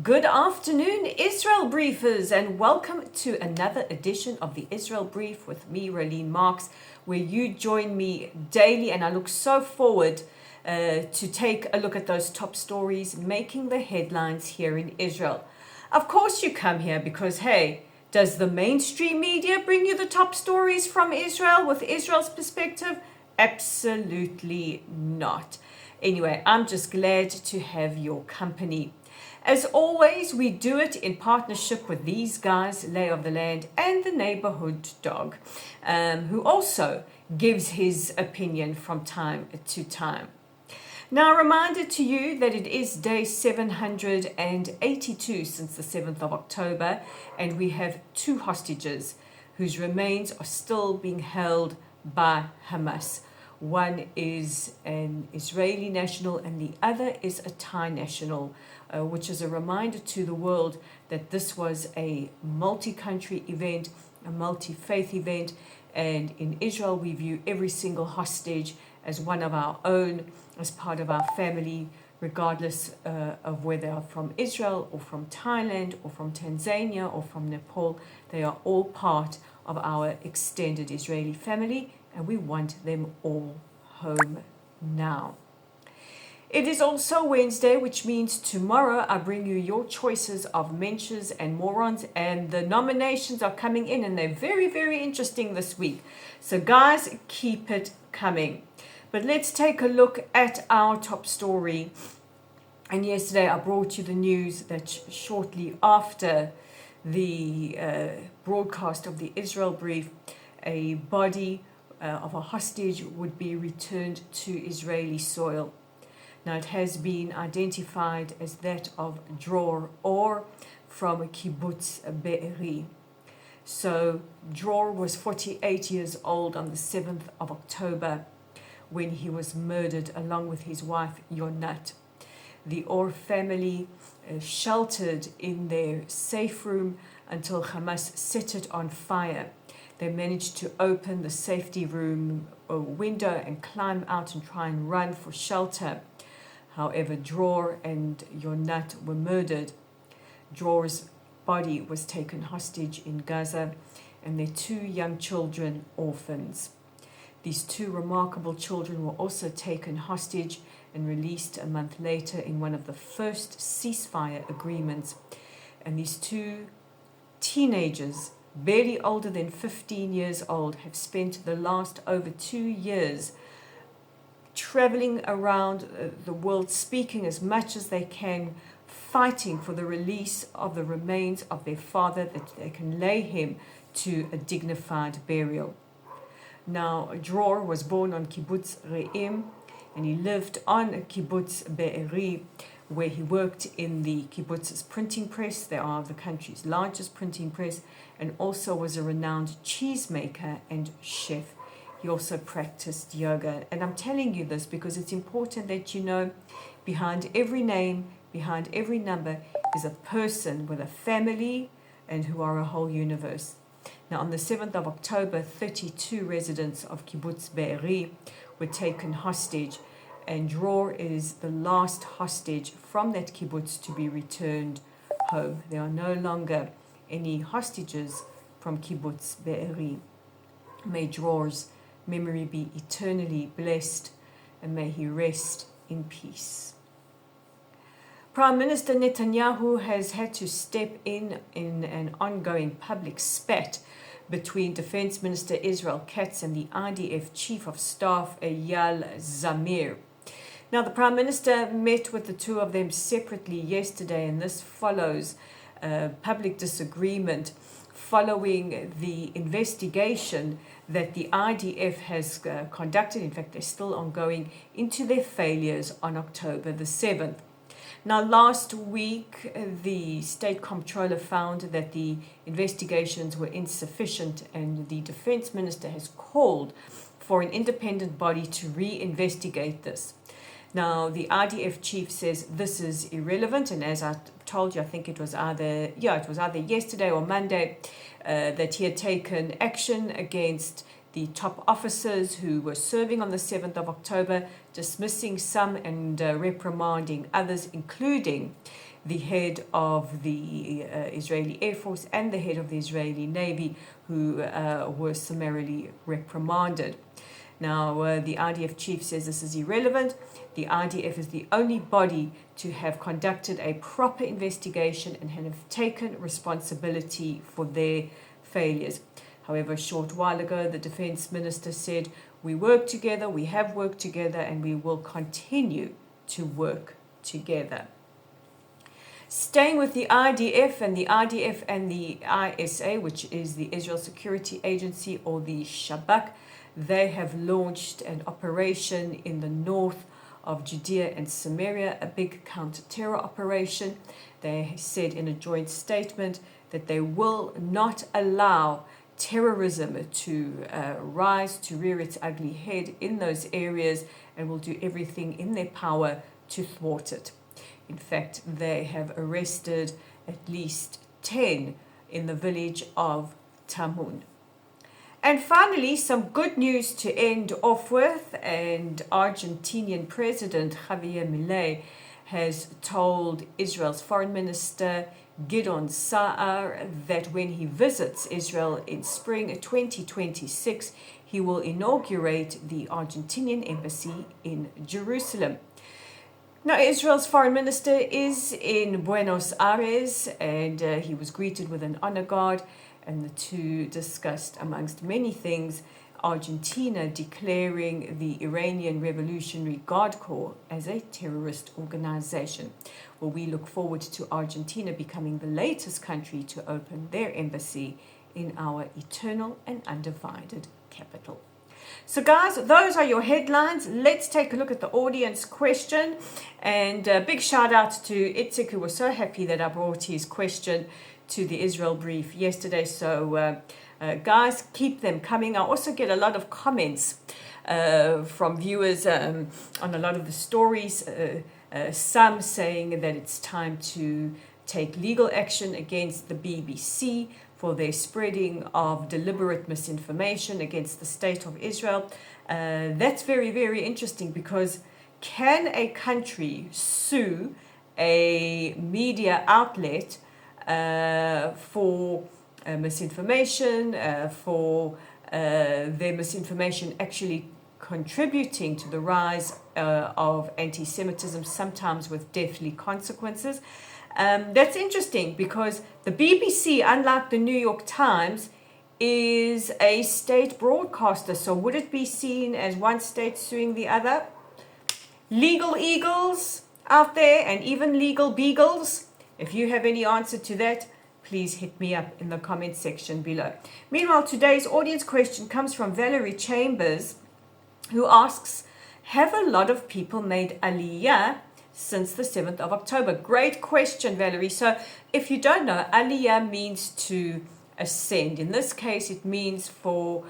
Good afternoon, Israel Briefers, and welcome to another edition of the Israel Brief with me, Raylene Marks, where you join me daily, and I look so forward to take a look at those top stories making the headlines here in Israel. Of course you come here because, hey, does the mainstream media bring you the top stories from Israel with Israel's perspective? Absolutely not. Anyway, I'm just glad to have your company. As always, we do it in partnership with these guys, Lay of the Land and the Neighborhood Dog, who also gives his opinion from time to time. Now, a reminder to you that it is day 782 since the 7th of October, and we have two hostages whose remains are still being held by Hamas. One is an Israeli national and the other is a Thai national, which is a reminder to the world that this was a multi-country event, a multi-faith event, and in Israel we view every single hostage as one of our own, as part of our family, regardless of whether they are from Israel or from Thailand or from Tanzania or from Nepal. They are all part of our extended Israeli family, and we want them all home now. It is also Wednesday, which means tomorrow I bring you your choices of mentions and morons, and the nominations are coming in and they're very, very interesting this week. So guys, keep it coming. But let's take a look at our top story. And yesterday I brought you the news that shortly after the broadcast of the Israel Brief, a body of a hostage would be returned to Israeli soil. Now, it has been identified as that of Dror Or from Kibbutz Beeri. So, Dror was 48 years old on the 7th of October when he was murdered along with his wife Yonat. The Or family sheltered in their safe room until Hamas set it on fire. They managed to open the safety room window and climb out and try and run for shelter. However, Dror and Yonat were murdered. Dror's body was taken hostage in Gaza, and their two young children orphans. These two remarkable children were also taken hostage and released a month later in one of the first ceasefire agreements. And these two teenagers, barely older than 15 years old, have spent the last over 2 years traveling around the world, speaking as much as they can, fighting for the release of the remains of their father, that they can lay him to a dignified burial. Now, Dror was born on Kibbutz Re'im, and he lived on Kibbutz Beeri, where he worked in the kibbutz's printing press. They are the country's largest printing press, and also was a renowned cheesemaker and chef. He also practiced yoga. And I'm telling you this because it's important that you know behind every name, behind every number is a person with a family and who are a whole universe. Now, on the 7th of October, 32 residents of Kibbutz Beeri were taken hostage, and Dror is the last hostage from that kibbutz to be returned home. There are no longer any hostages from Kibbutz Beeri. May Dror's memory be eternally blessed, and may he rest in peace. Prime Minister Netanyahu has had to step in an ongoing public spat between Defense Minister Israel Katz and the IDF Chief of Staff Eyal Zamir. Now, the Prime Minister met with the two of them separately yesterday, and this follows public disagreement following the investigation that the IDF has conducted. In fact, they're still ongoing, into their failures on October the 7th. Now, last week, the State Comptroller found that the investigations were insufficient, and the Defense Minister has called for an independent body to re-investigate this. Now, the IDF chief says this is irrelevant, and as I told you, I think it was either yesterday or Monday, that he had taken action against the top officers who were serving on the 7th of October, dismissing some and reprimanding others, including the head of the Israeli Air Force and the head of the Israeli Navy, who were summarily reprimanded. Now, the IDF chief says this is irrelevant. The IDF is the only body to have conducted a proper investigation and have taken responsibility for their failures. However, a short while ago, the defense minister said, we work together, we have worked together, and we will continue to work together. Staying with the IDF and the ISA, which is the Israel Security Agency, or the Shabak, they have launched an operation in the north of Judea and Samaria, a big counter-terror operation. They said in a joint statement that they will not allow terrorism to rise, to rear its ugly head in those areas, and will do everything in their power to thwart it. In fact, they have arrested at least 10 in the village of Tamun. And finally, some good news to end off with, and Argentinian President Javier Milei has told Israel's Foreign Minister Gideon Sa'ar that when he visits Israel in spring 2026, he will inaugurate the Argentinian embassy in Jerusalem. Now, Israel's foreign minister is in Buenos Aires, and he was greeted with an honor guard, and the two discussed, amongst many things, Argentina declaring the Iranian Revolutionary Guard Corps as a terrorist organization. Well, we look forward to Argentina becoming the latest country to open their embassy in our eternal and undivided capital. So guys, those are your headlines. Let's take a look at the audience question. And a big shout out to Itzik, who was so happy that I brought his question to the Israel brief yesterday. So guys, keep them coming. I also get a lot of comments from viewers on a lot of the stories. Some saying that it's time to take legal action against the BBC for their spreading of deliberate misinformation against the state of Israel. That's very, very interesting, because can a country sue a media outlet for misinformation, for their misinformation actually contributing to the rise of anti-Semitism, sometimes with deathly consequences? That's interesting, because the BBC, unlike the New York Times, is a state broadcaster. So would it be seen as one state suing the other? Legal eagles out there, and even legal beagles, if you have any answer to that, please hit me up in the comment section below. Meanwhile, today's audience question comes from Valerie Chambers, who asks, have a lot of people made Aliyah since the 7th of October? Great question, Valerie. So if you don't know, Aliyah means to ascend. In this case, it means for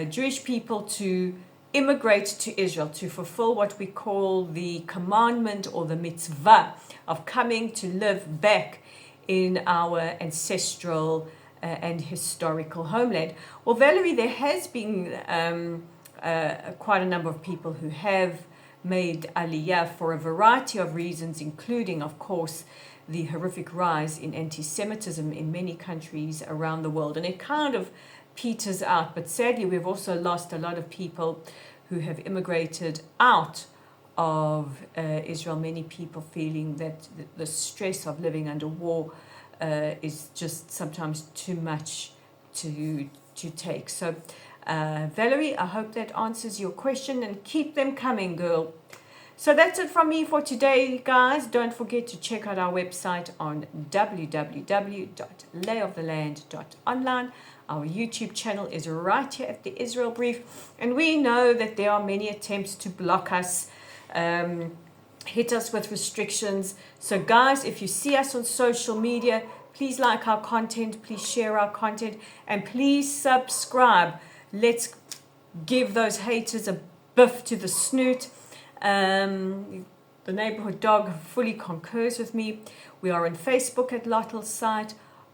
Jewish people to immigrate to Israel, to fulfill what we call the commandment or the mitzvah of coming to live back in our ancestral and historical homeland. Well, Valerie, there has been quite a number of people who have made Aliyah for a variety of reasons, including, of course, the horrific rise in anti-Semitism in many countries around the world. And it kind of peters out, but sadly we've also lost a lot of people who have immigrated out of Israel, many people feeling that the stress of living under war is just sometimes too much to take. So Valerie, I hope that answers your question, and keep them coming, girl. So that's it from me for today, guys. Don't forget to check out our website on www.layoftheland.online. Our YouTube channel is right here at the Israel Brief, and we know that there are many attempts to block us, hit us with restrictions. So guys, if you see us on social media, please like our content, please share our content, and please subscribe. Let's give those haters a biff to the snoot. The neighborhood dog fully concurs with me. We are on Facebook at Lottel's site,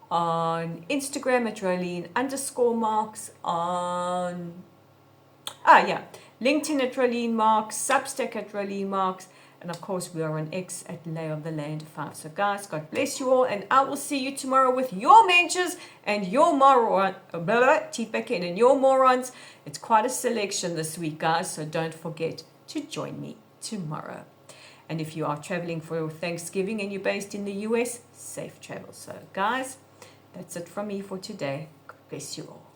on Instagram at Rolene_Marks, on Yeah. LinkedIn at Rolene Marks, Substack at Rolene Marks, and of course we are on X at Lay of the Land 5. So guys, God bless you all, and I will see you tomorrow with your mentors and your teeth back in, and your morons. It's quite a selection this week, guys, so don't forget to join me tomorrow. And if you are traveling for Thanksgiving and you're based in the US, safe travel. So guys, that's it from me for today. God bless you all.